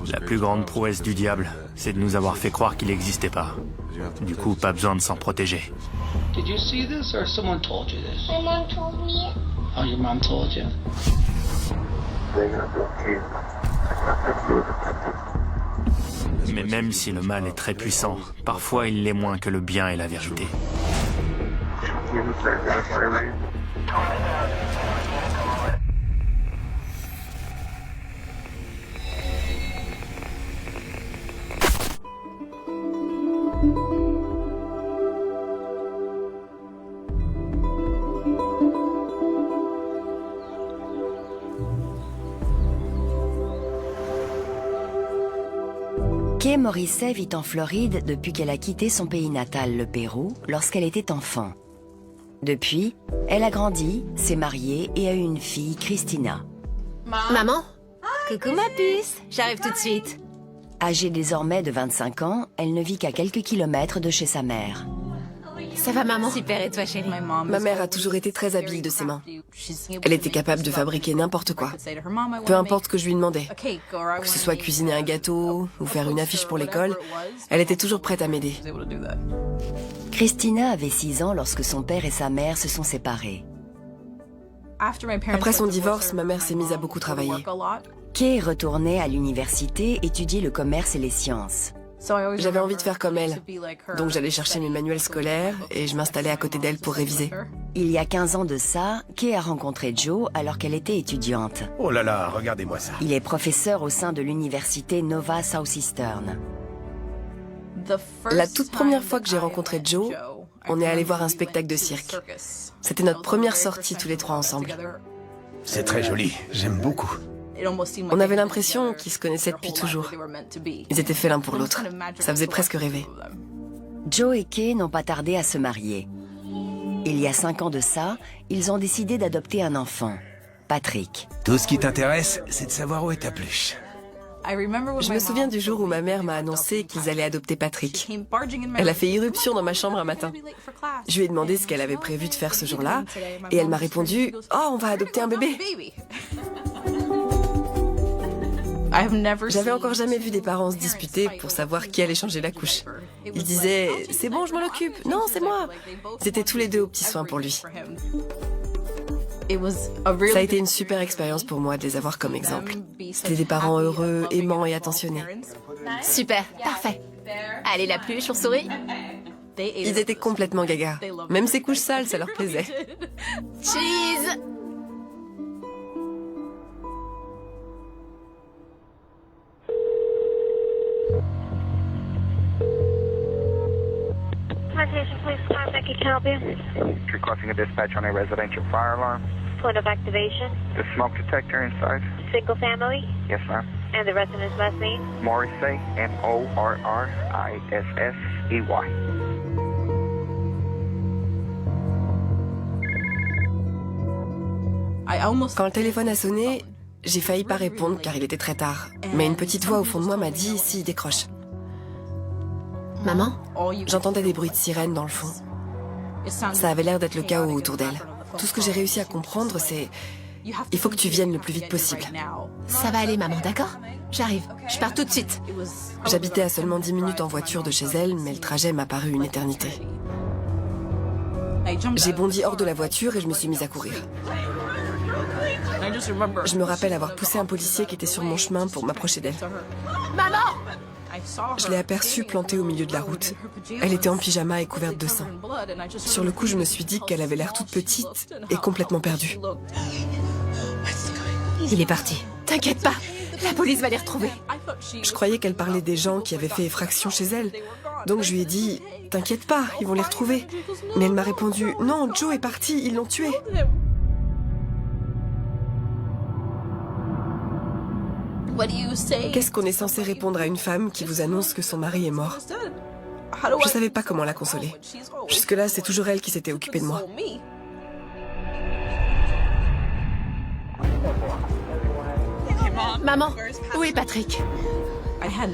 La plus grande prouesse du diable, c'est de nous avoir fait croire qu'il n'existait pas. Du coup, pas besoin de s'en protéger. Did you see this or someone told you this? My mom told me. Oh, your mom told you. Mais même si le mal est très puissant, parfois il l'est moins que le bien et la vérité. Kay Morrissey vit en Floride depuis qu'elle a quitté son pays natal, le Pérou, lorsqu'elle était enfant. Depuis, elle a grandi, s'est mariée et a eu une fille, Christina. Maman? Coucou ma puce, j'arrive tout de suite. Âgée désormais de 25 ans, elle ne vit qu'à quelques kilomètres de chez sa mère. Ça va maman? Super, et toi chérie? Ma mère a toujours été très habile de ses mains. Elle était capable de fabriquer n'importe quoi. Peu importe ce que je lui demandais. Que ce soit cuisiner un gâteau ou faire une affiche pour l'école, elle était toujours prête à m'aider. Christina avait 6 ans lorsque son père et sa mère se sont séparés. Après son divorce, ma mère s'est mise à beaucoup travailler. Kay retournait à l'université étudier le commerce et les sciences. J'avais envie de faire comme elle, donc j'allais chercher mes manuels scolaires et je m'installais à côté d'elle pour réviser. Il y a 15 ans de ça, Kay a rencontré Joe alors qu'elle était étudiante. Oh là là, regardez-moi ça. Il est professeur au sein de l'université Nova Southeastern. La toute première fois que j'ai rencontré Joe, on est allé voir un spectacle de cirque. C'était notre première sortie tous les trois ensemble. C'est très joli, j'aime beaucoup. On avait l'impression qu'ils se connaissaient depuis toujours. Ils étaient faits l'un pour l'autre. Ça faisait presque rêver. Joe et Kay n'ont pas tardé à se marier. Il y a 5 ans de ça, ils ont décidé d'adopter un enfant, Patrick. Tout ce qui t'intéresse, c'est de savoir où est ta pluche. Je me souviens du jour où ma mère m'a annoncé qu'ils allaient adopter Patrick. Elle a fait irruption dans ma chambre un matin. Je lui ai demandé ce qu'elle avait prévu de faire ce jour-là, et elle m'a répondu « Oh, on va adopter un bébé !» J'avais encore jamais vu des parents se disputer pour savoir qui allait changer la couche. Ils disaient « C'est bon, je m'en occupe. Non, c'est moi !» Ils étaient tous les deux aux petits soins pour lui. Ça a été une super expérience pour moi de les avoir comme exemple. C'était des parents heureux, aimants et attentionnés. Super, parfait. Allez la pluche, on sourit? Ils étaient complètement gaga. Même ces couches sales, ça leur plaisait. Cheese! Plantation Police Department, can I help you? Requesting a dispatch on a residential fire alarm. Point of activation. The smoke detector inside? Single family. Yes, ma'am. And the resident's last name? Morrissey, Morrissey. Quand le téléphone a sonné, j'ai failli pas répondre car il était très tard. Mais une petite voix au fond de moi m'a dit « Si, décroche ». Maman? J'entendais des bruits de sirènes dans le fond. Ça avait l'air d'être le chaos autour d'elle. Tout ce que j'ai réussi à comprendre, c'est « Il faut que tu viennes le plus vite possible ». Ça va aller maman, d'accord? J'arrive, je pars tout de suite. J'habitais à seulement 10 minutes en voiture de chez elle, mais le trajet m'a paru une éternité. J'ai bondi hors de la voiture et je me suis mise à courir. Je me rappelle avoir poussé un policier qui était sur mon chemin pour m'approcher d'elle. Maman! Je l'ai aperçue plantée au milieu de la route. Elle était en pyjama et couverte de sang. Sur le coup, je me suis dit qu'elle avait l'air toute petite et complètement perdue. Il est parti. T'inquiète pas, la police va les retrouver. Je croyais qu'elle parlait des gens qui avaient fait effraction chez elle. Donc je lui ai dit « T'inquiète pas, ils vont les retrouver ». Mais elle m'a répondu « Non, Joe est parti, ils l'ont tué ». Qu'est-ce qu'on est censé répondre à une femme qui vous annonce que son mari est mort? Je savais pas comment la consoler. Jusque-là, c'est toujours elle qui s'était occupée de moi. Maman, où est Patrick?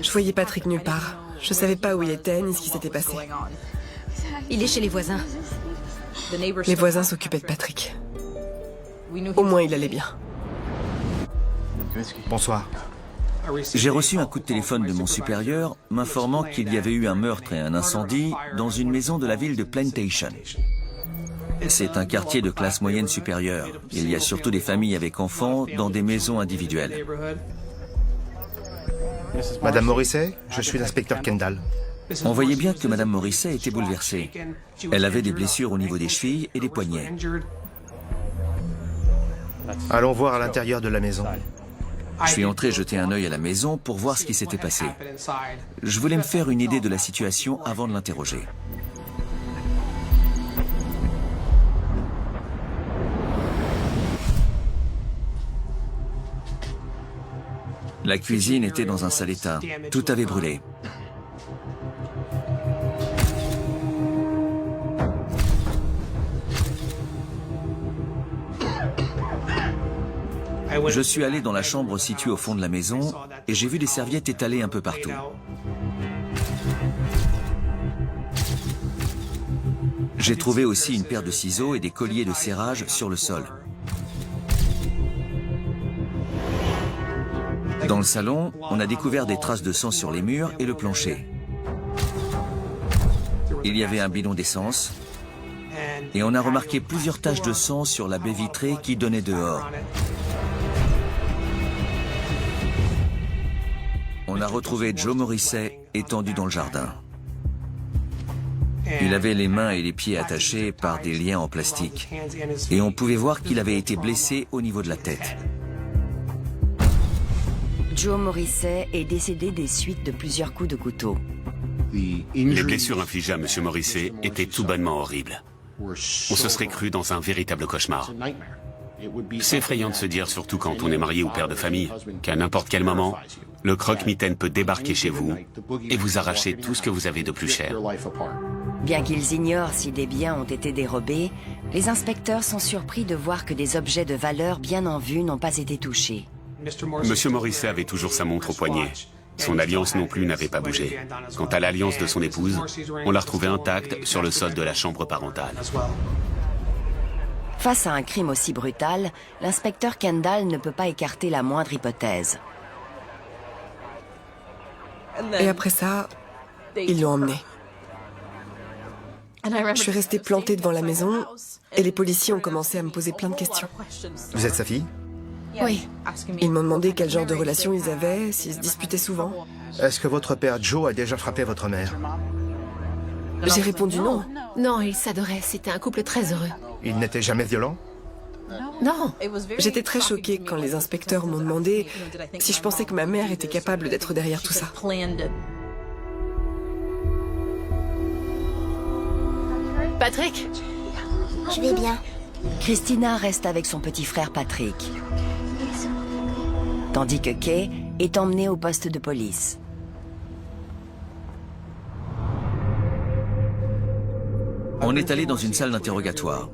Je voyais Patrick nulle part. Je savais pas où il était ni ce qui s'était passé. Il est chez les voisins. Les voisins s'occupaient de Patrick. Au moins, il allait bien. Bonsoir. J'ai reçu un coup de téléphone de mon supérieur m'informant qu'il y avait eu un meurtre et un incendie dans une maison de la ville de Plantation. C'est un quartier de classe moyenne supérieure. Il y a surtout des familles avec enfants dans des maisons individuelles. Madame Morrissey, je suis l'inspecteur Kendall. On voyait bien que Madame Morrissey était bouleversée. Elle avait des blessures au niveau des chevilles et des poignets. Allons voir à l'intérieur de la maison. Je suis entré jeter un œil à la maison pour voir ce qui s'était passé. Je voulais me faire une idée de la situation avant de l'interroger. La cuisine était dans un sale état. Tout avait brûlé. Je suis allé dans la chambre située au fond de la maison et j'ai vu des serviettes étalées un peu partout. J'ai trouvé aussi une paire de ciseaux et des colliers de serrage sur le sol. Dans le salon, on a découvert des traces de sang sur les murs et le plancher. Il y avait un bidon d'essence et on a remarqué plusieurs taches de sang sur la baie vitrée qui donnait dehors. On a retrouvé Joe Morrissey étendu dans le jardin. Il avait les mains et les pieds attachés par des liens en plastique et on pouvait voir qu'il avait été blessé au niveau de la tête. Joe Morrissey est décédé des suites de plusieurs coups de couteau. Les blessures infligées à M. Morrissey étaient tout bonnement horribles. On se serait cru dans un véritable cauchemar. C'est effrayant de se dire, surtout quand on est marié ou père de famille, qu'à n'importe quel moment, le croque-mitaine peut débarquer chez vous et vous arracher tout ce que vous avez de plus cher. Bien qu'ils ignorent si des biens ont été dérobés, les inspecteurs sont surpris de voir que des objets de valeur bien en vue n'ont pas été touchés. M. Morrissey avait toujours sa montre au poignet. Son alliance non plus n'avait pas bougé. Quant à l'alliance de son épouse, on l'a retrouvée intacte sur le sol de la chambre parentale. Face à un crime aussi brutal, l'inspecteur Kendall ne peut pas écarter la moindre hypothèse. Et après ça, ils l'ont emmené. Je suis restée plantée devant la maison et les policiers ont commencé à me poser plein de questions. Vous êtes sa fille? Oui. Ils m'ont demandé quel genre de relation ils avaient, s'ils se disputaient souvent. Est-ce que votre père Joe a déjà frappé votre mère? J'ai répondu non. Non, ils s'adoraient. C'était un couple très heureux. Il n'était jamais violent? Non. J'étais très choquée quand les inspecteurs m'ont demandé si je pensais que ma mère était capable d'être derrière tout ça. Patrick? Je vais bien. Christina reste avec son petit frère Patrick, tandis que Kay est emmenée au poste de police. On est allé dans une salle d'interrogatoire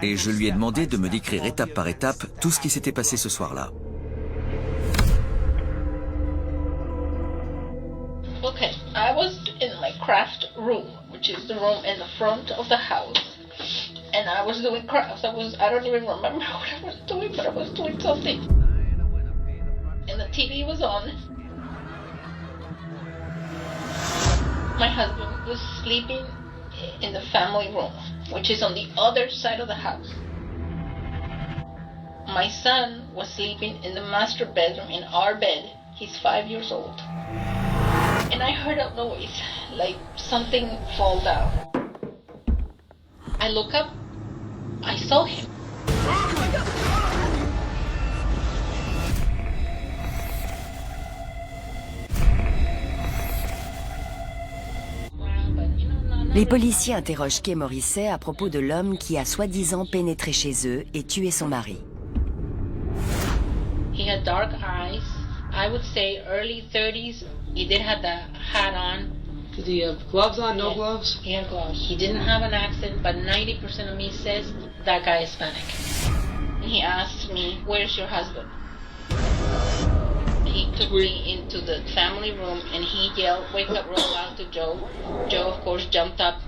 et je lui ai demandé de me décrire étape par étape tout ce qui s'était passé ce soir-là. Okay, I was in my craft room, which is the room in the front of the house. And I was doing crafts. I don't even remember what I was doing, but I was doing something. And the TV was on. My husband was sleeping in the family room, which is on the other side of the house. My son was sleeping in the master bedroom in our bed. He's 5 years old. And I heard a noise, like something fall down. I look up, I saw him. Les policiers interrogent Kay Morrissey à propos de l'homme qui a soi-disant pénétré chez eux et tué son mari. He had dark eyes. I would say early 30s. He did have the hat on. Did he have gloves on? No gloves? He had gloves. He didn't have an accent, but 90% of me says that guy is Hispanic. He asked me, "Where's your husband?" He took me into the family room and he yelled, "Wake up real loud" to Joe. Joe, of course, jumped up.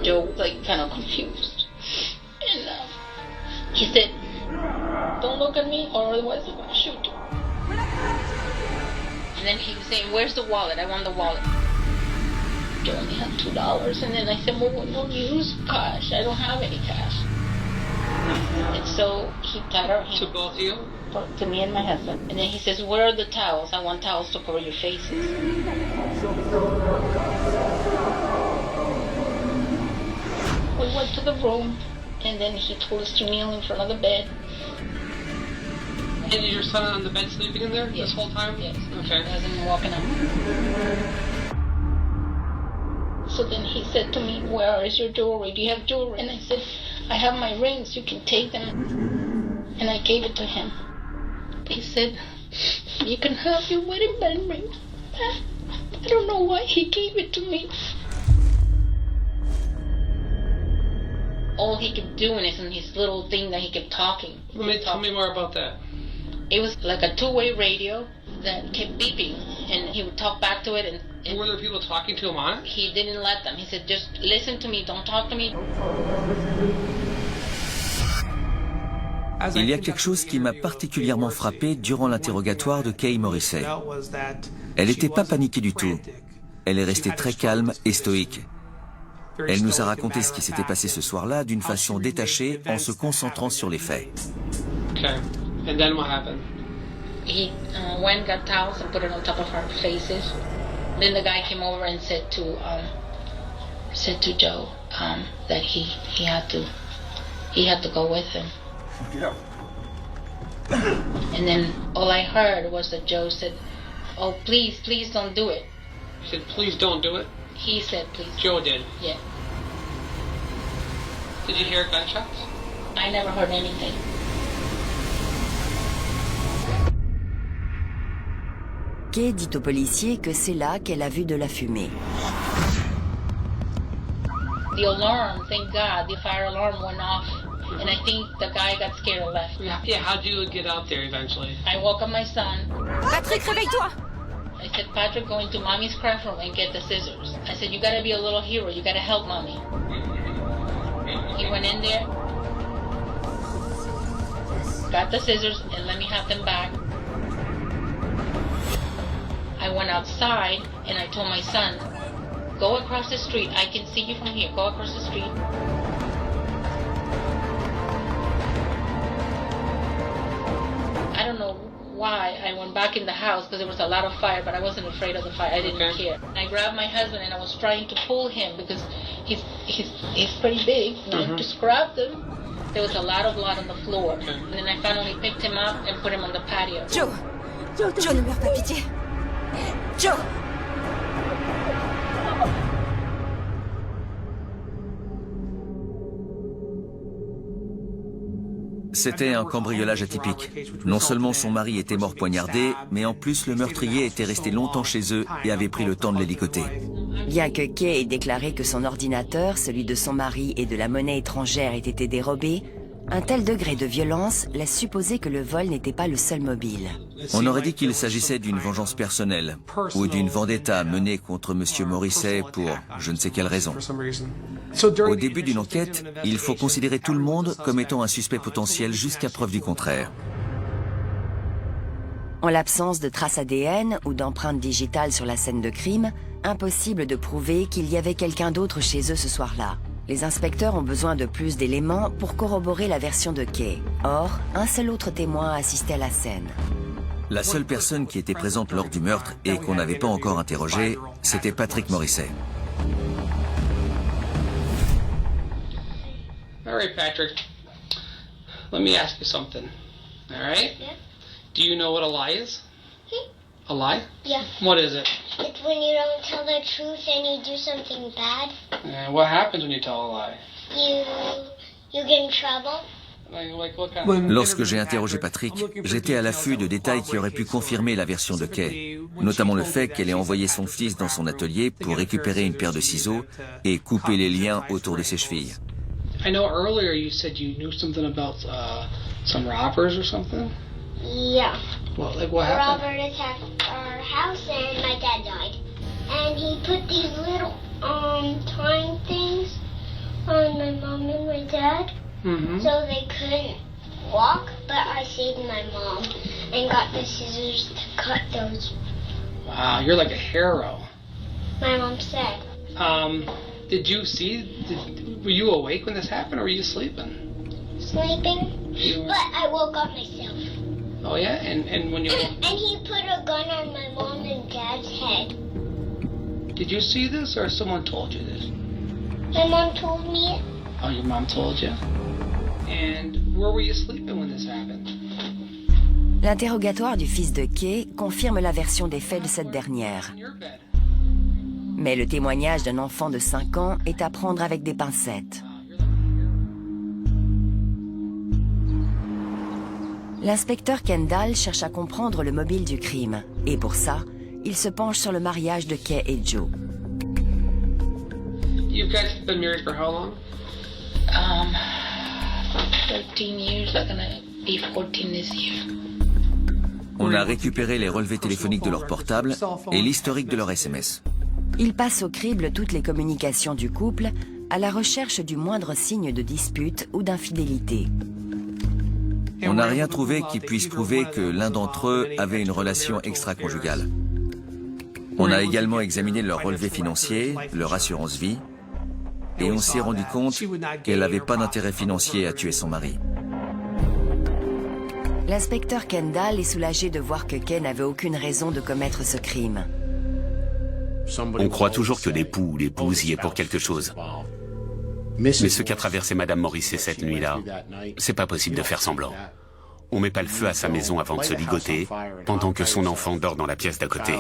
Joe was like kind of confused. And he said, "Don't look at me or otherwise I'm going to shoot you." And then he was saying, where's the wallet? I want the wallet. Joe only had $2. And then I said, well, we don't use cash. I don't have any cash. And so he tied our hands. To both of you? To me and my husband. And then he says, where are the towels? I want towels to cover your faces. We went to the room, and then he told us to kneel in front of the bed. And is your son on the bed sleeping in there this whole time? Yes. Okay. He hasn't been walking up. So then he said to me, where is your jewelry? Do you have jewelry? And I said, I have my rings. You can take them. And I gave it to him. He said, you can have your wedding band ring. I don't know why he gave it to me. All he kept doing is in his little thing that he kept talking. Tell me more about that. It was like a two-way radio that kept beeping, and he would talk back to it. And were there people talking to him on it? He didn't let them. He said, just listen to me, don't talk to me. Il y a quelque chose qui m'a particulièrement frappé durant l'interrogatoire de Kay Morrissey. Elle n'était pas paniquée du tout. Elle est restée très calme et stoïque. Elle nous a raconté ce qui s'était passé ce soir-là d'une façon détachée en se concentrant sur les faits. Okay. And then what happened? He went, got towels and put it on top of our faces. Then the guy came over and said to Joe that he had to go with him. Yeah. And then all I heard was that Joe said, "Oh, please don't do it." He said, "Please don't do it." He said, "Please." Joe did. Yeah. Did you hear gunshots? I never heard anything. Kay dit aux policiers que c'est là qu'elle a vu de la fumée. The alarm, thank God, the fire alarm went off. And I think the guy got scared and left. Yeah, how'd you get out there eventually? I woke up my son. Patrick, réveille-toi! I said, Patrick, go into mommy's craft room and get the scissors. I said, you gotta be a little hero. You gotta help mommy. He went in there, got the scissors, and let me have them back. I went outside, and I told my son, go across the street. I can see you from here. Go across the street. I don't know why I went back in the house because there was a lot of fire, but I wasn't afraid of the fire. I didn't care. I grabbed my husband and I was trying to pull him because he's pretty big. And I just grabbed him. There was a lot of blood on the floor. And then I finally picked him up and put him on the patio. Joe, ne meurs pas, pitié. Joe! C'était un cambriolage atypique. Non seulement son mari était mort poignardé, mais en plus le meurtrier était resté longtemps chez eux et avait pris le temps de les ligoter. Bien que Kay ait déclaré que son ordinateur, celui de son mari et de la monnaie étrangère ait été dérobés, un tel degré de violence laisse supposer que le vol n'était pas le seul mobile. On aurait dit qu'il s'agissait d'une vengeance personnelle ou d'une vendetta menée contre M. Morrissey pour je ne sais quelle raison. Au début d'une enquête, il faut considérer tout le monde comme étant un suspect potentiel jusqu'à preuve du contraire. En l'absence de traces ADN ou d'empreintes digitales sur la scène de crime, impossible de prouver qu'il y avait quelqu'un d'autre chez eux ce soir-là. Les inspecteurs ont besoin de plus d'éléments pour corroborer la version de Kay. Or, un seul autre témoin a assisté à la scène. La seule personne qui était présente lors du meurtre et qu'on n'avait pas encore interrogé, c'était Patrick Morrissey. All right, Patrick. Let me ask you something. All right? Yeah. Do you know what a lie is? A lie? Yeah. What is it? It's when you don't tell the truth and you do something bad. And what happens when you tell a lie? You get in trouble. Like what kind of... Lorsque j'ai interrogé Patrick, j'étais à l'affût de détails qui auraient pu confirmer la version de Kay, notamment le fait qu'elle ait envoyé son fils dans son atelier pour récupérer une paire de ciseaux et couper les liens autour de ses chevilles. I know earlier you said you knew something about some robbers or something? Yeah. Well, like what happened? Robert attacked our house and my dad died. And he put these little time things on my mom and my dad so they couldn't walk, but I saved my mom and got the scissors to cut those Wow, you're like a hero. My mom said. Did you see? Were you awake when this happened, or were you sleeping? Sleeping, but I woke up myself. Oh yeah, and when you. And he put a gun on my mom and dad's head. Did you see this, or someone told you this? My mom told me it. Oh, your mom told you. And where were you sleeping when this happened? L'interrogatoire du fils de Kay confirme la version des faits de cette dernière. Mais le témoignage d'un enfant de 5 ans est à prendre avec des pincettes. L'inspecteur Kendall cherche à comprendre le mobile du crime. Et pour ça, il se penche sur le mariage de Kay et Joe. You guys been married for how long? 13 years. I'm gonna be 14 this year. On a récupéré les relevés téléphoniques de leur portable et l'historique de leur SMS. Il passe au crible toutes les communications du couple à la recherche du moindre signe de dispute ou d'infidélité. On n'a rien trouvé qui puisse prouver que l'un d'entre eux avait une relation extra-conjugale. On a également examiné leurs relevés financiers, leur assurance vie, et on s'est rendu compte qu'elle n'avait pas d'intérêt financier à tuer son mari. L'inspecteur Kendall est soulagé de voir que Kay n'avait aucune raison de commettre ce crime. On croit toujours que l'époux ou l'épouse y est pour quelque chose. Mais ce qu'a traversé Madame Morrissey cette nuit-là, c'est pas possible de faire semblant. On met pas le feu à sa maison avant de se ligoter, pendant que son enfant dort dans la pièce d'à côté.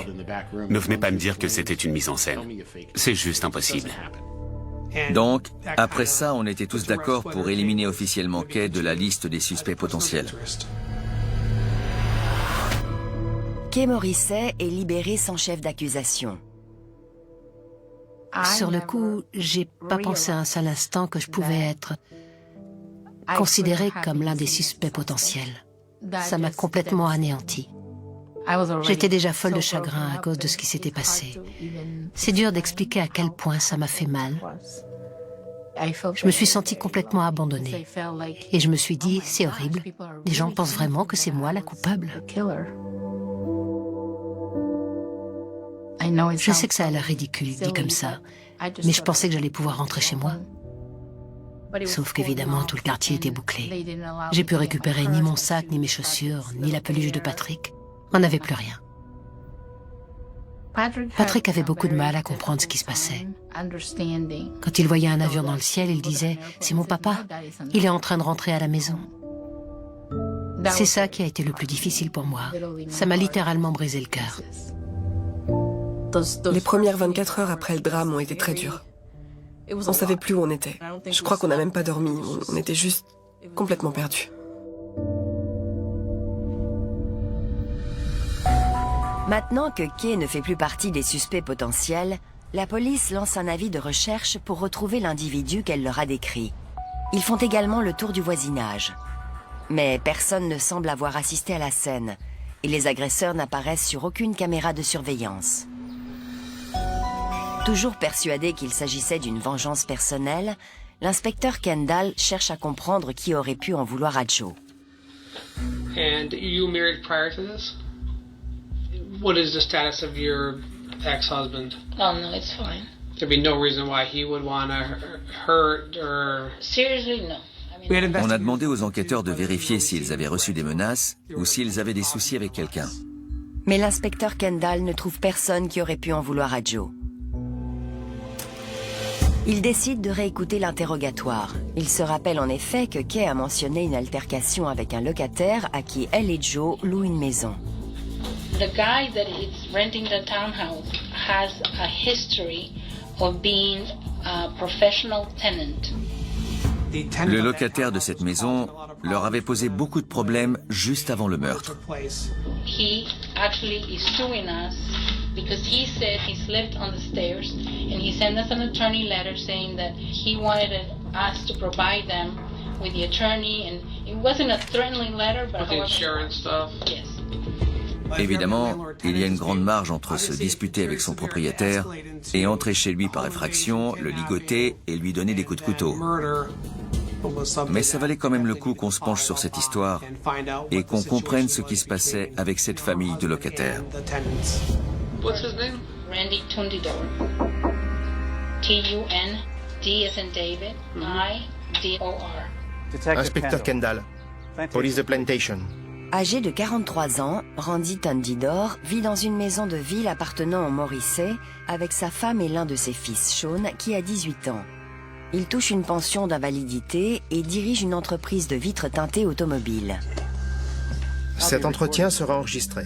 Ne venez pas me dire que c'était une mise en scène. C'est juste impossible. Donc, après ça, on était tous d'accord pour éliminer officiellement Kay de la liste des suspects potentiels. Kay Morrissey est libérée sans chef d'accusation. Sur le coup, j'ai pas pensé un seul instant que je pouvais être considérée comme l'un des suspects potentiels. Ça m'a complètement anéantie. J'étais déjà folle de chagrin à cause de ce qui s'était passé. C'est dur d'expliquer à quel point ça m'a fait mal. Je me suis sentie complètement abandonnée. Et je me suis dit, c'est horrible. Les gens pensent vraiment que c'est moi la coupable. Je sais que ça a l'air ridicule, dit comme ça, mais je pensais que j'allais pouvoir rentrer chez moi. Sauf qu'évidemment, tout le quartier était bouclé. J'ai pu récupérer ni mon sac, ni mes chaussures, ni la peluche de Patrick. On n'avait plus rien. Patrick avait beaucoup de mal à comprendre ce qui se passait. Quand il voyait un avion dans le ciel, il disait « C'est mon papa, il est en train de rentrer à la maison ». C'est ça qui a été le plus difficile pour moi. Ça m'a littéralement brisé le cœur. Les premières 24 heures après le drame ont été très dures. On savait plus où on était. Je crois qu'on n'a même pas dormi. On était juste complètement perdus. Maintenant que Kay ne fait plus partie des suspects potentiels, la police lance un avis de recherche pour retrouver l'individu qu'elle leur a décrit. Ils font également le tour du voisinage. Mais personne ne semble avoir assisté à la scène, et les agresseurs n'apparaissent sur aucune caméra de surveillance. Toujours persuadé qu'il s'agissait d'une vengeance personnelle, l'inspecteur Kendall cherche à comprendre qui aurait pu en vouloir à Joe. And you married prior to this? What is the status of your ex-husband? Oh no, it's fine. There'd be no reason why he would want to hurt or... Seriously, no. On a demandé aux enquêteurs de vérifier s'ils avaient reçu des menaces ou s'ils avaient des soucis avec quelqu'un. Mais l'inspecteur Kendall ne trouve personne qui aurait pu en vouloir à Joe. Il décide de réécouter l'interrogatoire. Il se rappelle en effet que Kay a mentionné une altercation avec un locataire à qui elle et Joe louent une maison. The guy that is renting the townhouse has a history of being a professional tenant. Le locataire de cette maison leur avait posé beaucoup de problèmes juste avant le meurtre. He actually is suing us because he said he slept on the stairs and he sent us an attorney letter saying that he wanted us to provide them with the attorney, and it wasn't a threatening letter, but with the insurance stuff. Yes. Évidemment, il y a une grande marge entre se disputer avec son propriétaire et entrer chez lui par effraction, le ligoter et lui donner des coups de couteau. Mais ça valait quand même le coup qu'on se penche sur cette histoire et qu'on comprenne ce qui se passait avec cette famille de locataires. What's his name? Randy Tundidor. T-U-N-D as in David, I-D-O-R. Inspecteur Kendall, police de Plantation. Âgé de 43 ans, Randy Tundidor vit dans une maison de ville appartenant au Morrissey avec sa femme et l'un de ses fils, Sean, qui a 18 ans. Il touche une pension d'invalidité et dirige une entreprise de vitres teintées automobiles. Cet entretien sera enregistré.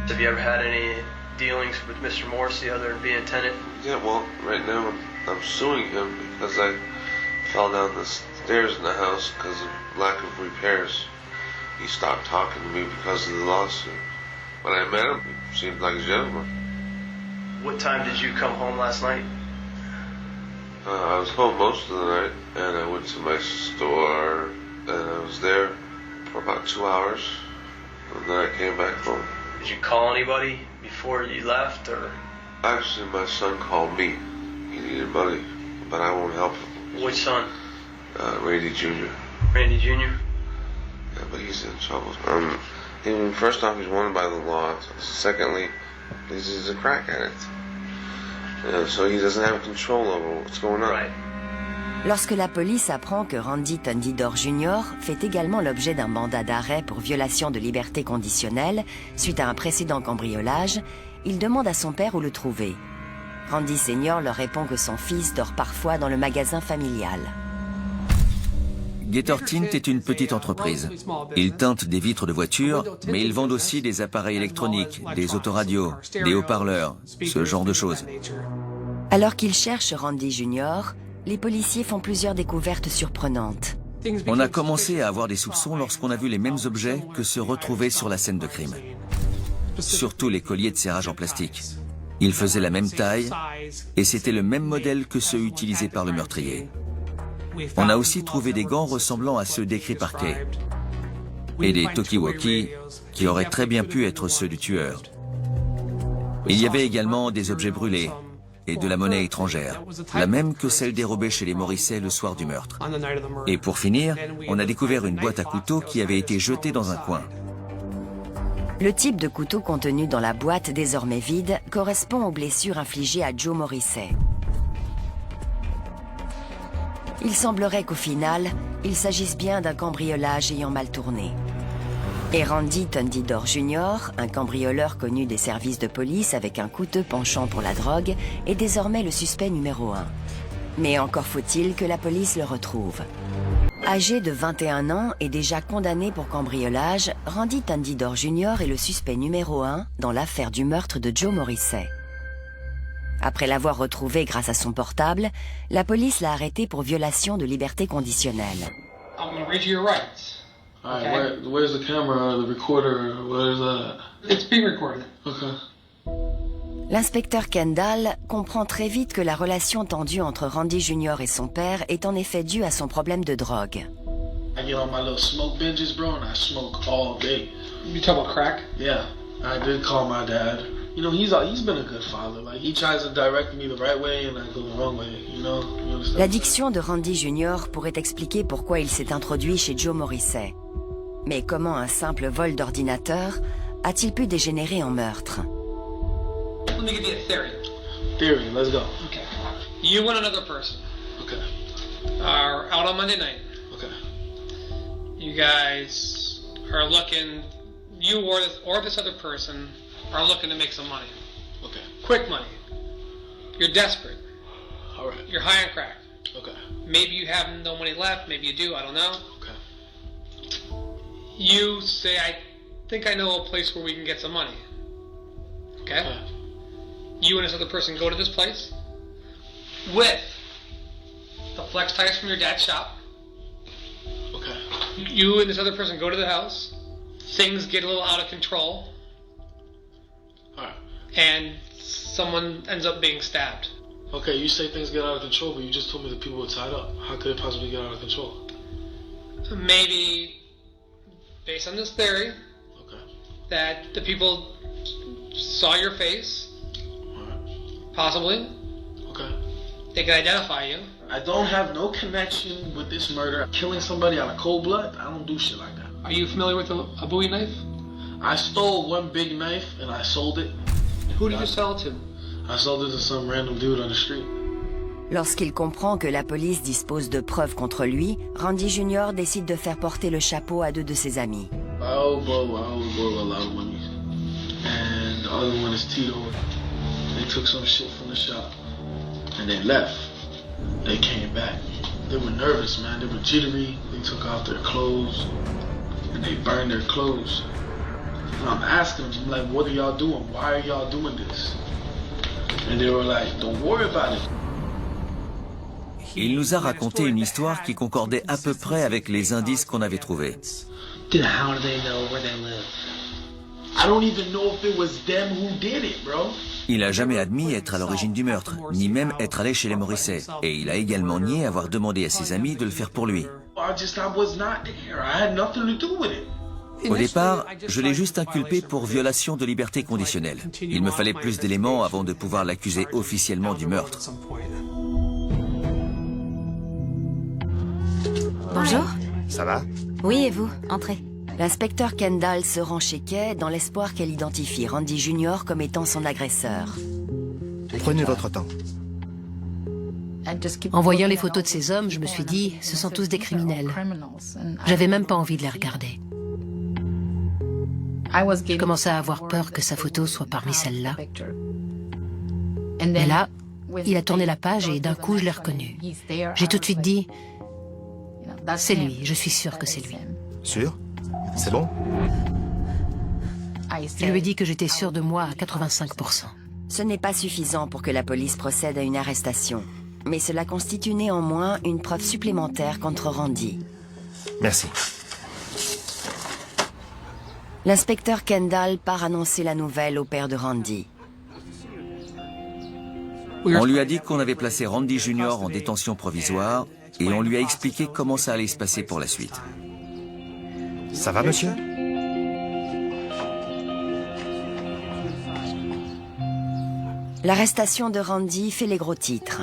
Have you ever had any dealings with Mr. Morrissey other than being a tenant? Yeah, well, right now I'm suing him because I fell down the stairs in the house because of lack of repairs. He stopped talking to me because of the lawsuit. When I met him, he seemed like a gentleman. What time did you come home last night? I was home most of the night, and I went to my store, and I was there for about 2 hours, and then I came back home. Did you call anybody before you left, or? Actually, my son called me. He needed money, but I won't help him. Which son? Randy Jr. Randy Jr.? Yeah, but he's in trouble. First off, he's wanted by the law. Secondly, he's a crack addict. So he doesn't have control over what's going on. Right. Lorsque la police apprend que Randy Tundidor Jr. fait également l'objet d'un mandat d'arrêt pour violation de liberté conditionnelle suite à un précédent cambriolage, il demande à son père où le trouver. Randy Senior leur répond que son fils dort parfois dans le magasin familial. Gator Tint est une petite entreprise. Ils teintent des vitres de voitures, mais ils vendent aussi des appareils électroniques, des autoradios, des haut-parleurs, ce genre de choses. Alors qu'ils cherchent Randy Jr., les policiers font plusieurs découvertes surprenantes. On a commencé à avoir des soupçons lorsqu'on a vu les mêmes objets que se retrouvaient sur la scène de crime. Surtout les colliers de serrage en plastique. Ils faisaient la même taille et c'était le même modèle que ceux utilisés par le meurtrier. On a aussi trouvé des gants ressemblant à ceux décrits par Kay et des talkie-walkie qui auraient très bien pu être ceux du tueur. Il y avait également des objets brûlés et de la monnaie étrangère, la même que celle dérobée chez les Morrissey le soir du meurtre. Et pour finir, on a découvert une boîte à couteaux qui avait été jetée dans un coin. Le type de couteau contenu dans la boîte désormais vide correspond aux blessures infligées à Joe Morrissey. Il semblerait qu'au final, il s'agisse bien d'un cambriolage ayant mal tourné. Et Randy Tundidor Jr., un cambrioleur connu des services de police avec un coûteux penchant pour la drogue, est désormais le suspect numéro 1. Mais encore faut-il que la police le retrouve. Âgé de 21 ans et déjà condamné pour cambriolage, Randy Tundidor Jr. est le suspect numéro 1 dans l'affaire du meurtre de Joe Morrissey. Après l'avoir retrouvé grâce à son portable, la police l'a arrêté pour violation de liberté conditionnelle. I'm going to read you your rights. Okay. Alright, where's the camera, the recorder, where's that? It's being recorded. Okay. L'inspecteur Kendall comprend très vite que la relation tendue entre Randy Jr. et son père est en effet due à son problème de drogue. I get on my little smoke binges, bro, and I smoke all day. You talk about crack? Yeah, I did call my dad. You know, he's been a good father. Like, he tries to direct me the right way and I go the wrong way, you know? You understand? L'addiction de Randy Jr. pourrait expliquer pourquoi il s'est introduit chez Joe Morrissey. Mais comment un simple vol d'ordinateur a-t-il pu dégénérer en meurtre? Let me give you a theory. Theory, let's go. Okay. You and another person. Okay. Are out on Monday night. Okay. You guys are looking, you or this other person are looking to make some money. Okay. Quick money. You're desperate. All right. You're high on crack. Okay. Maybe you have no money left. Maybe you do. I don't know. Okay. You say, I think I know a place where we can get some money. Okay? You and this other person go to this place with the flex tires from your dad's shop. Okay. You and this other person go to the house. Things get a little out of control. Alright. And someone ends up being stabbed. Okay, you say things get out of control, but you just told me that people were tied up. How could it possibly get out of control? Maybe, based on this theory, that the people saw your face, possibly. Okay. They could identify you. I don't have no connection with this murder. Killing somebody out of cold blood, I don't do shit like that. Are you familiar with a Bowie knife? I stole one big knife and I sold it. Who did you sell it to? I sold it to some random dude on the street. Lorsqu'il comprend que la police dispose de preuves contre lui, Randy Jr. décide de faire porter le chapeau à 2 de ses amis. I owe Bo a lot of money. And the other one is Tito. They took some shit from the shop. And they left. They came back. They were nervous, man. They were jittery. They took off their clothes. And they burned their clothes. And I'm asking them, I'm like, what are y'all doing? Why are y'all doing this? And they were like, don't worry about it. Il nous a raconté une histoire qui concordait à peu près avec les indices qu'on avait trouvés. How do they know where they live? I don't even know if it was them who did it, bro. Il n'a jamais admis être à l'origine du meurtre, ni même être allé chez les Morrissey. Et il a également nié avoir demandé à ses amis de le faire pour lui. Au départ, je l'ai juste inculpé pour violation de liberté conditionnelle. Il me fallait plus d'éléments avant de pouvoir l'accuser officiellement du meurtre. Bonjour. Ça va? Oui, et vous? Entrez. L'inspecteur Kendall se rend chez Kay dans l'espoir qu'elle identifie Randy Jr. comme étant son agresseur. Prenez votre temps. En voyant les photos de ces hommes, je me suis dit, ce sont tous des criminels. J'avais même pas envie de les regarder. Je commençais à avoir peur que sa photo soit parmi celles-là. Et là, il a tourné la page et d'un coup, je l'ai reconnu. J'ai tout de suite dit, c'est lui, je suis sûre que c'est lui. Sûr? C'est bon? Je lui ai dit que j'étais sûre de moi à 85%. Ce n'est pas suffisant pour que la police procède à une arrestation. Mais cela constitue néanmoins une preuve supplémentaire contre Randy. Merci. L'inspecteur Kendall part annoncer la nouvelle au père de Randy. On lui a dit qu'on avait placé Randy Jr. en détention provisoire et on lui a expliqué comment ça allait se passer pour la suite. Ça va, monsieur? L'arrestation de Randy fait les gros titres.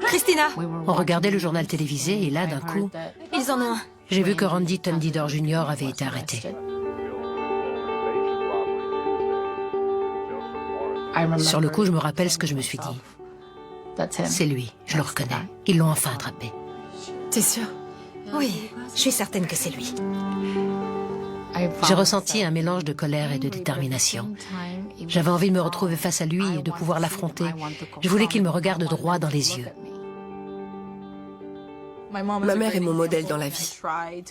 Christina! On regardait le journal télévisé et là, d'un coup, Ils en ont un. j'ai vu que Randy Tundider Jr. avait été arrêté. Sur le coup, je me rappelle ce que je me suis dit. C'est lui, je le reconnais. Ils l'ont enfin attrapé. T'es sûre? Oui, je suis certaine que c'est lui. J'ai ressenti un mélange de colère et de détermination. J'avais envie de me retrouver face à lui et de pouvoir l'affronter. Je voulais qu'il me regarde droit dans les yeux. Ma mère est mon modèle dans la vie.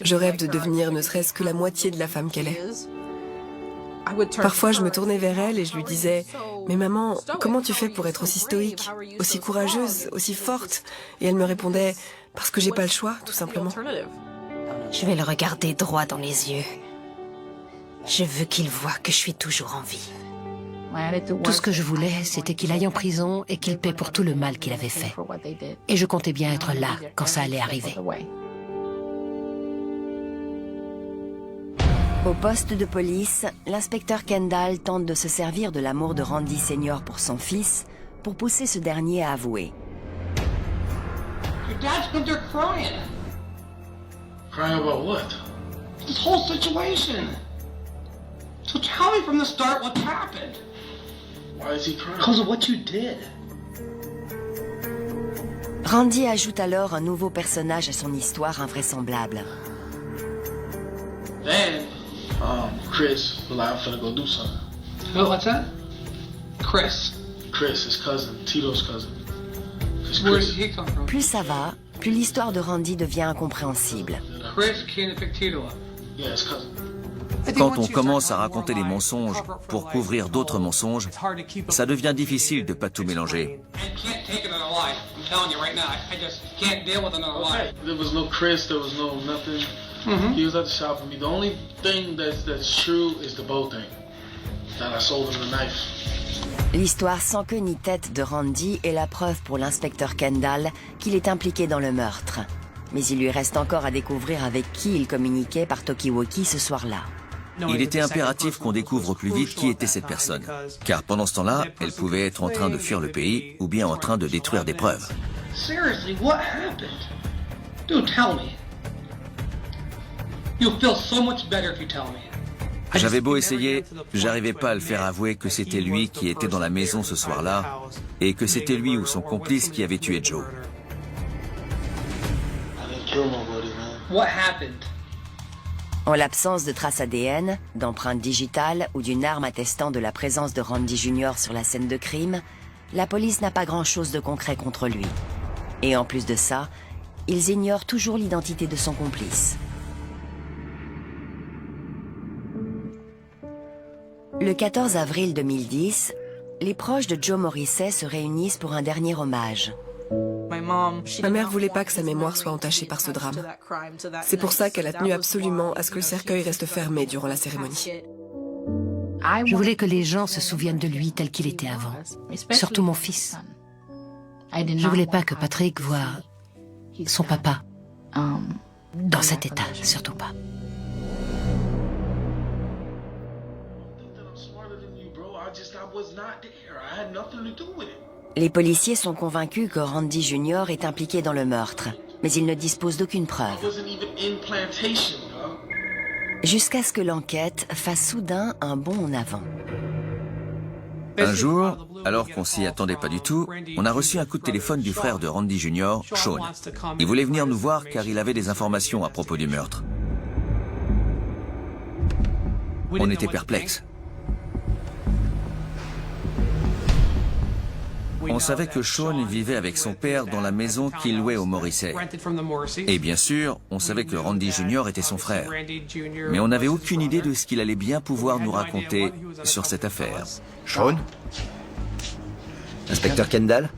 Je rêve de devenir ne serait-ce que la moitié de la femme qu'elle est. Parfois, je me tournais vers elle et je lui disais « Mais maman, comment tu fais pour être aussi stoïque, aussi courageuse, aussi forte ?» Et elle me répondait « Parce que j'ai pas le choix, tout simplement. » Je vais le regarder droit dans les yeux. Je veux qu'il voie que je suis toujours en vie. Tout ce que je voulais, c'était qu'il aille en prison et qu'il paie pour tout le mal qu'il avait fait. Et je comptais bien être là quand ça allait arriver. Au poste de police, l'inspecteur Kendall tente de se servir de l'amour de Randy Senior pour son fils pour pousser ce dernier à avouer. Your dad's been there crying. Crying about what? This whole situation. So tell me from the start what happened. Why is he crying? Because of what you did. Randy ajoute alors un nouveau personnage à son histoire invraisemblable. Then, Chris was like, I'm finna go do something. Oh, what's that? Chris. Chris, his cousin, Tito's cousin. Where did he come from? Plus ça va, plus l'histoire de Randy devient incompréhensible. Chris came to pick Tito up. Yeah, his cousin. Quand on commence à raconter des mensonges pour couvrir d'autres mensonges, ça devient difficile de ne pas tout mélanger. There was no Chris, there was no nothing. He was at the shop with me. The only thing that's true is the bow thing. That I sold him the knife. L'histoire sans queue ni tête de Randy est la preuve pour l'inspecteur Kendall qu'il est impliqué dans le meurtre. Mais il lui reste encore à découvrir avec qui il communiquait par talkie-walkie ce soir-là. Il était impératif qu'on découvre au plus vite qui était cette personne. Car pendant ce temps-là, elle pouvait être en train de fuir le pays ou bien en train de détruire des preuves. Seriously, what happened? Dude, tell me. You'll feel so much better if you tell me. J'avais beau essayer, j'arrivais pas à le faire avouer que c'était lui qui était dans la maison ce soir-là et que c'était lui ou son complice qui avait tué Joe. What happened? En l'absence de traces ADN, d'empreintes digitales ou d'une arme attestant de la présence de Randy Jr. sur la scène de crime, la police n'a pas grand-chose de concret contre lui. Et en plus de ça, ils ignorent toujours l'identité de son complice. Le 14 avril 2010, les proches de Joe Morrissey se réunissent pour un dernier hommage. Ma mère voulait pas que sa mémoire soit entachée par ce drame. C'est pour ça qu'elle a tenu absolument à ce que le cercueil reste fermé durant la cérémonie. Je voulais que les gens se souviennent de lui tel qu'il était avant, surtout mon fils. Je voulais pas que Patrick voie son papa dans cet état, surtout pas. Les policiers sont convaincus que Randy Jr. est impliqué dans le meurtre, mais ils ne disposent d'aucune preuve. Jusqu'à ce que l'enquête fasse soudain un bond en avant. Un jour, alors qu'on s'y attendait pas du tout, on a reçu un coup de téléphone du frère de Randy Jr., Sean. Il voulait venir nous voir car il avait des informations à propos du meurtre. On était perplexes. On savait que Sean vivait avec son père dans la maison qu'il louait au Morrissey. Et bien sûr, on savait que Randy Jr. était son frère. Mais on n'avait aucune idée de ce qu'il allait bien pouvoir nous raconter sur cette affaire. Sean? Inspecteur Kendall?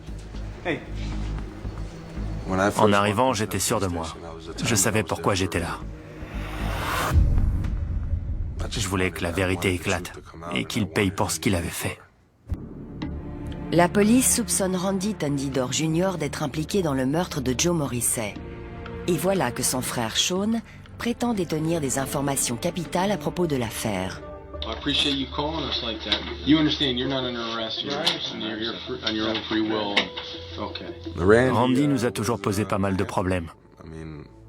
En arrivant, j'étais sûr de moi. Je savais pourquoi j'étais là. Je voulais que la vérité éclate et qu'il paye pour ce qu'il avait fait. La police soupçonne Randy Thundidor Jr. d'être impliqué dans le meurtre de Joe Morrissey. Et voilà que son frère Sean prétend détenir des informations capitales à propos de l'affaire. I appreciate you calling us like that. You understand you're not under arrest. You're here on your own free will. Okay. Randy nous a toujours posé pas mal de problèmes.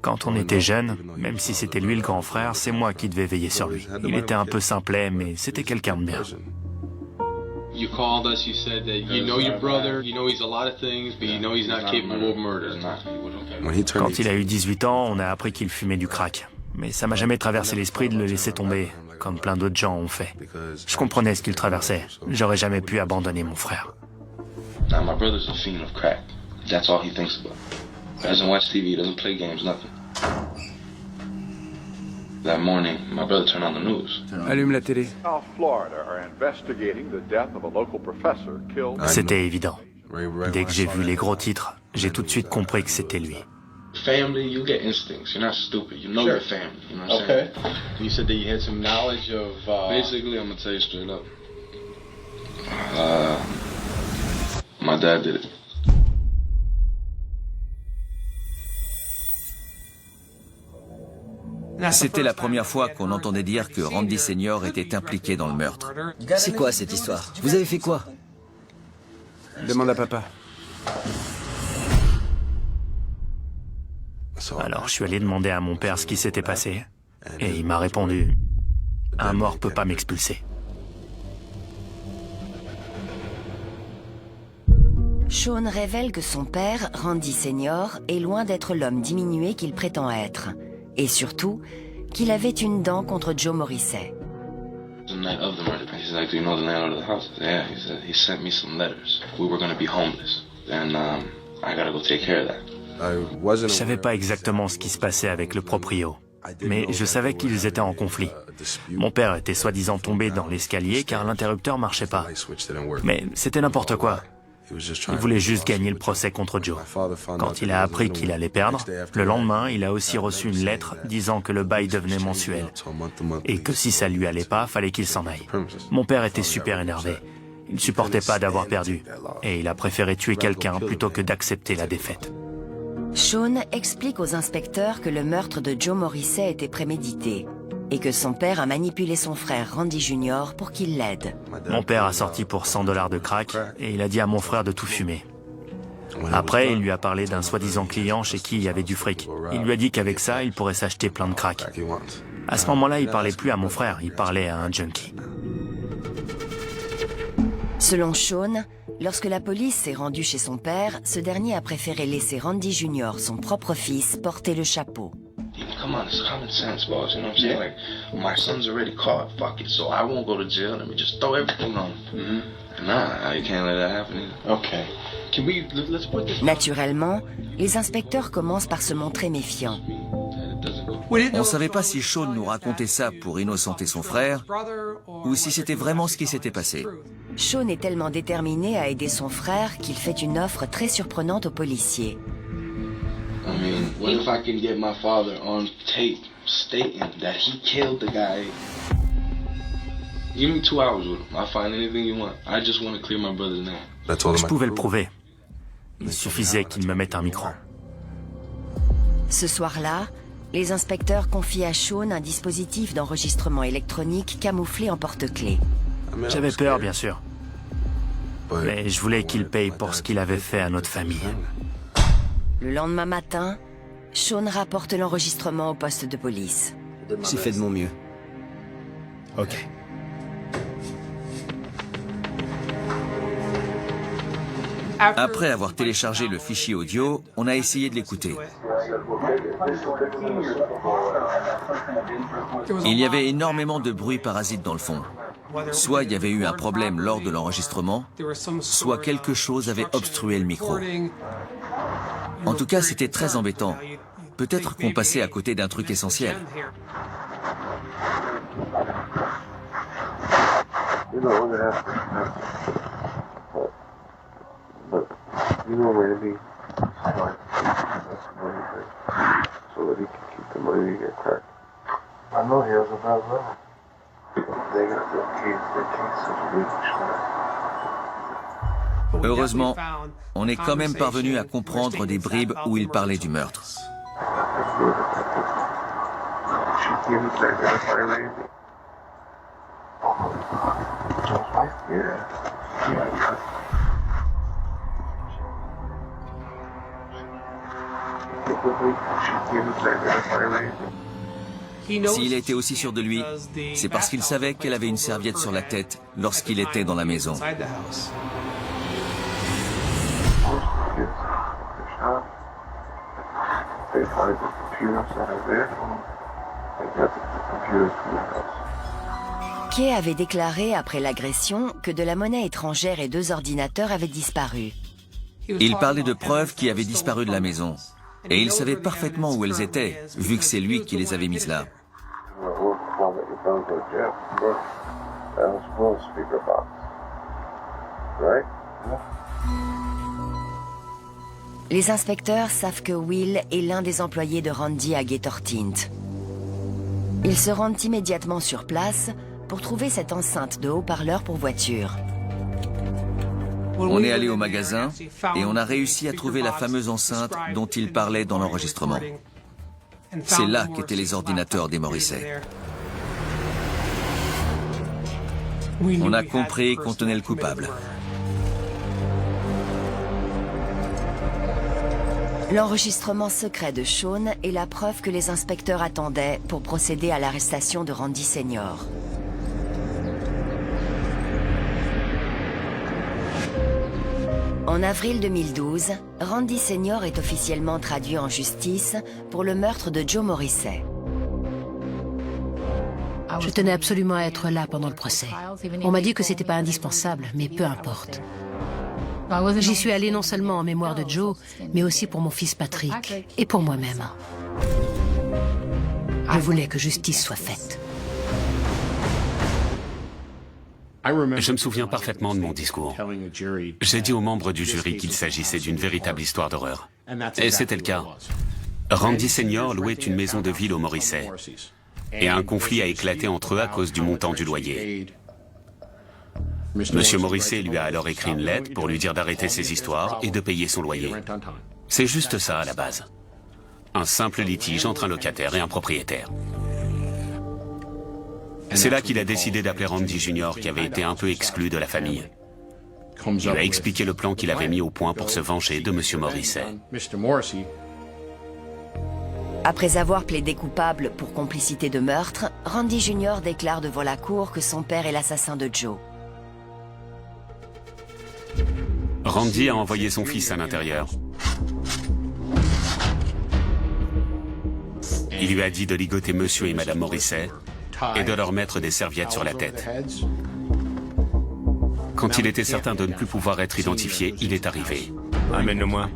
Quand on était jeune, même si c'était lui le grand frère, c'est moi qui devais veiller sur lui. Il était un peu simplet, mais c'était quelqu'un de bien. You called us, you said that you know your brother, you know he's a lot of things, but you know he's not capable of murder. Quand il a eu 18 ans, on a appris qu'il fumait du crack. Mais ça m'a jamais traversé l'esprit de le laisser tomber, comme plein d'autres gens ont fait. Je comprenais ce qu'il traversait. J'aurais jamais pu abandonner mon frère. Now my brother's a fiend of crack. That's all he thinks about. He doesn't watch TV, he doesn't play games, nothing. That morning, my brother turned on the news. Allume la télé. C'était évident. Dès que j'ai vu les gros titres, j'ai tout de suite compris que c'était lui. Family, you get instincts. You're not stupid. You know your family. You know what I'm saying? You said that you had some knowledge of. Basically, I'm gonna tell you straight up. My dad did it. C'était la première fois qu'on entendait dire que Randy Senior était impliqué dans le meurtre. C'est quoi cette histoire? Vous avez fait quoi? Demande à papa. Alors je suis allé demander à mon père ce qui s'était passé. Et il m'a répondu, « Un mort peut pas m'expulser. » Sean révèle que son père, Randy Senior, est loin d'être l'homme diminué qu'il prétend être. Et surtout, qu'il avait une dent contre Joe Morrissey. The night of the murder, he's like, "Do you know the landlord of the house?" Yeah, he said he sent me some letters. We were going to be homeless, and I gotta go take care of that. Je savais pas exactement ce qui se passait avec le proprio, mais je savais qu'ils étaient en conflit. Mon père était soi-disant tombé dans l'escalier car l'interrupteur marchait pas. Mais c'était n'importe quoi. Il voulait juste gagner le procès contre Joe. Quand il a appris qu'il allait perdre, le lendemain, il a aussi reçu une lettre disant que le bail devenait mensuel et que si ça lui allait pas, fallait qu'il s'en aille. Mon père était super énervé. Il ne supportait pas d'avoir perdu et il a préféré tuer quelqu'un plutôt que d'accepter la défaite. Sean explique aux inspecteurs que le meurtre de Joe Morrissey était prémédité et que son père a manipulé son frère Randy Jr. pour qu'il l'aide. Mon père a sorti pour $100 de crack et il a dit à mon frère de tout fumer. Après, il lui a parlé d'un soi-disant client chez qui il y avait du fric. Il lui a dit qu'avec ça, il pourrait s'acheter plein de crack. À ce moment-là, il parlait plus à mon frère, il parlait à un junkie. Selon Sean, lorsque la police s'est rendue chez son père, ce dernier a préféré laisser Randy Jr., son propre fils, porter le chapeau. Come on, it's common sense, boss. You know what I'm saying? Like, my son's already caught. Fuck it. So I won't go to jail. Let me just throw everything on him. Nah, you can't let that happen either. Okay. Can we, let's put this... Naturellement, les inspecteurs commencent par se montrer méfiants. On ne savait pas si Sean nous racontait ça pour innocenter son frère ou si c'était vraiment ce qui s'était passé. Sean est tellement déterminé à aider son frère qu'il fait une offre très surprenante aux policiers. I mean, what if I can get my father on tape stating that he killed the guy? Give me 2 hours with him. I'll find anything you want. I just want to clear my brother's name. Je pouvais le prouver. Il suffisait qu'il me mette un micro. Ce soir-là, les inspecteurs confient à Sean un dispositif d'enregistrement électronique camouflé en porte-clés. J'avais peur, bien sûr. Mais je voulais qu'il paye pour ce qu'il avait fait à notre famille. Le lendemain matin, Sean rapporte l'enregistrement au poste de police. J'ai fait de mon mieux. Ok. Après avoir téléchargé le fichier audio, on a essayé de l'écouter. Il y avait énormément de bruit parasite dans le fond. Soit il y avait eu un problème lors de l'enregistrement, soit quelque chose avait obstrué le micro. En tout cas, c'était très embêtant. Peut-être qu'on passait à côté d'un truc essentiel. Heureusement, on est quand même parvenu à comprendre des bribes où il parlait du meurtre. S'il était aussi sûr de lui, c'est parce qu'il savait qu'elle avait une serviette sur la tête lorsqu'il était dans la maison. Kay avait déclaré après l'agression que de la monnaie étrangère et 2 ordinateurs avaient disparu. Il parlait de preuves qui avaient disparu de la maison. Et il savait parfaitement où elles étaient, vu que c'est lui qui les avait mises là. Les inspecteurs savent que Will est l'un des employés de Randy à Gator Tint. Ils se rendent immédiatement sur place pour trouver cette enceinte de haut-parleur pour voiture. On est allé au magasin et on a réussi à trouver la fameuse enceinte dont il parlait dans l'enregistrement. C'est là qu'étaient les ordinateurs des Morrissey. On a compris qu'on tenait le coupable. L'enregistrement secret de Sean est la preuve que les inspecteurs attendaient pour procéder à l'arrestation de Randy Senior. En avril 2012, Randy Senior est officiellement traduit en justice pour le meurtre de Joe Morrissey. Je tenais absolument à être là pendant le procès. On m'a dit que c'était pas indispensable, mais peu importe. J'y suis allée non seulement en mémoire de Joe, mais aussi pour mon fils Patrick et pour moi-même. Je voulais que justice soit faite. Je me souviens parfaitement de mon discours. J'ai dit aux membres du jury qu'il s'agissait d'une véritable histoire d'horreur. Et c'était le cas. Randy Senior louait une maison de ville aux Morrissey. Et un conflit a éclaté entre eux à cause du montant du loyer. Monsieur Morrissey lui a alors écrit une lettre pour lui dire d'arrêter ses histoires et de payer son loyer. C'est juste ça à la base. Un simple litige entre un locataire et un propriétaire. C'est là qu'il a décidé d'appeler Randy Jr., qui avait été un peu exclu de la famille. Il lui a expliqué le plan qu'il avait mis au point pour se venger de Monsieur Morrissey. Après avoir plaidé coupable pour complicité de meurtre, Randy Jr. déclare devant la cour que son père est l'assassin de Joe. Randy a envoyé son fils à l'intérieur. Il lui a dit de ligoter monsieur et madame Morrissey et de leur mettre des serviettes sur la tête. Quand il était certain de ne plus pouvoir être identifié, il est arrivé. Amène-le-moi.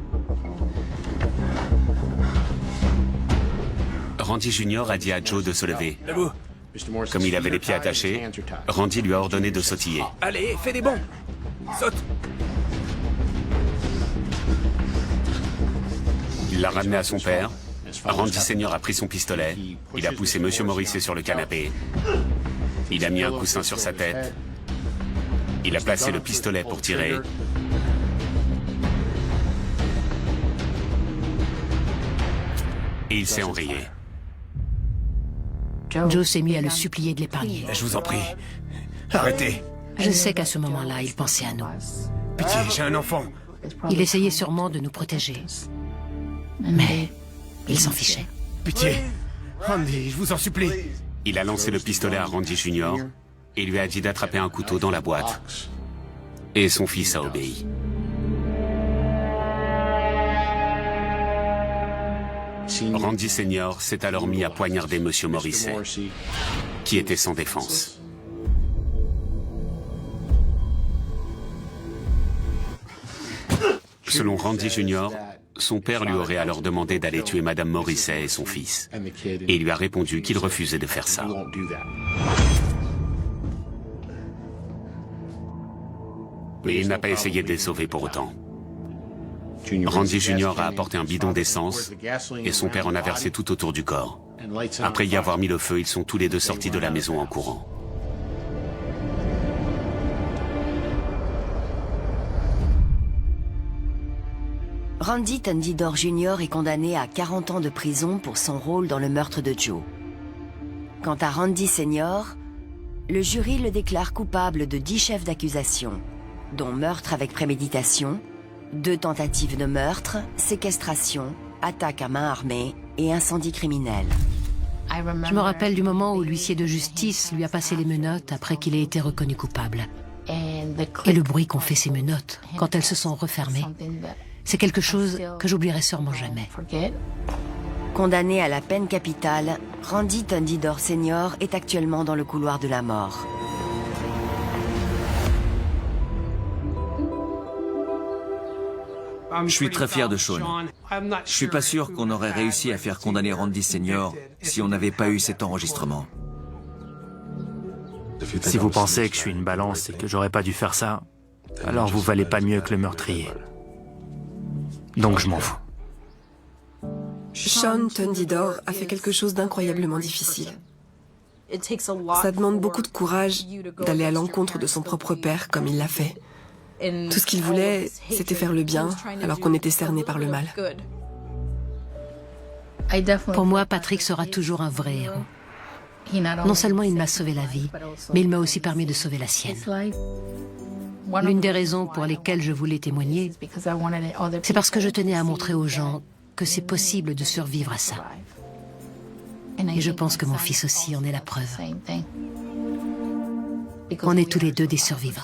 Randy Jr. a dit à Joe de se lever. Comme il avait les pieds attachés, Randy lui a ordonné de sautiller. Allez, fais des bonds. Saute. Il l'a ramené à son père. Randy Senior a pris son pistolet. Il a poussé monsieur Morrissey sur le canapé. Il a mis un coussin sur sa tête. Il a placé le pistolet pour tirer. Et il s'est enrayé. Joe s'est mis à le supplier de l'épargner. Je vous en prie. Arrêtez. Je sais qu'à ce moment-là, il pensait à nous. Pitié, j'ai un enfant. Il essayait sûrement de nous protéger. Mais il s'en fichait. Pitié. Randy, je vous en supplie. Il a lancé le pistolet à Randy Jr. et lui a dit d'attraper un couteau dans la boîte. Et son fils a obéi. Randy Senior s'est alors mis à poignarder monsieur Morrissey, qui était sans défense. Selon Randy Jr., son père lui aurait alors demandé d'aller tuer madame Morrissey et son fils. Et il lui a répondu qu'il refusait de faire ça. Mais il n'a pas essayé de les sauver pour autant. Randy Jr. a apporté un bidon d'essence et son père en a versé tout autour du corps. Après y avoir mis le feu, ils sont tous les deux sortis de la maison en courant. Randy Thundidor Jr. est condamné à 40 ans de prison pour son rôle dans le meurtre de Joe. Quant à Randy Senior, le jury le déclare coupable de 10 chefs d'accusation, dont meurtre avec préméditation, 2 tentatives de meurtre, séquestration, attaque à main armée et incendie criminel. Je me rappelle du moment où l'huissier de justice lui a passé les menottes après qu'il ait été reconnu coupable. Et le bruit qu'ont fait ces menottes quand elles se sont refermées. C'est quelque chose que j'oublierai sûrement jamais. Condamné à la peine capitale, Randy Thundidor Senior est actuellement dans le couloir de la mort. Je suis très fier de Sean. Je suis pas sûr qu'on aurait réussi à faire condamner Randy Senior si on n'avait pas eu cet enregistrement. Si vous pensez que je suis une balance et que j'aurais pas dû faire ça, alors vous valez pas mieux que le meurtrier. Donc je m'en fous. Sean Thundidor a fait quelque chose d'incroyablement difficile. Ça demande beaucoup de courage d'aller à l'encontre de son propre père comme il l'a fait. Tout ce qu'il voulait, c'était faire le bien, alors qu'on était cerné par le mal. Pour moi, Patrick sera toujours un vrai héros. Non seulement il m'a sauvé la vie, mais il m'a aussi permis de sauver la sienne. L'une des raisons pour lesquelles je voulais témoigner, c'est parce que je tenais à montrer aux gens que c'est possible de survivre à ça. Et je pense que mon fils aussi en est la preuve. On est tous les deux des survivants.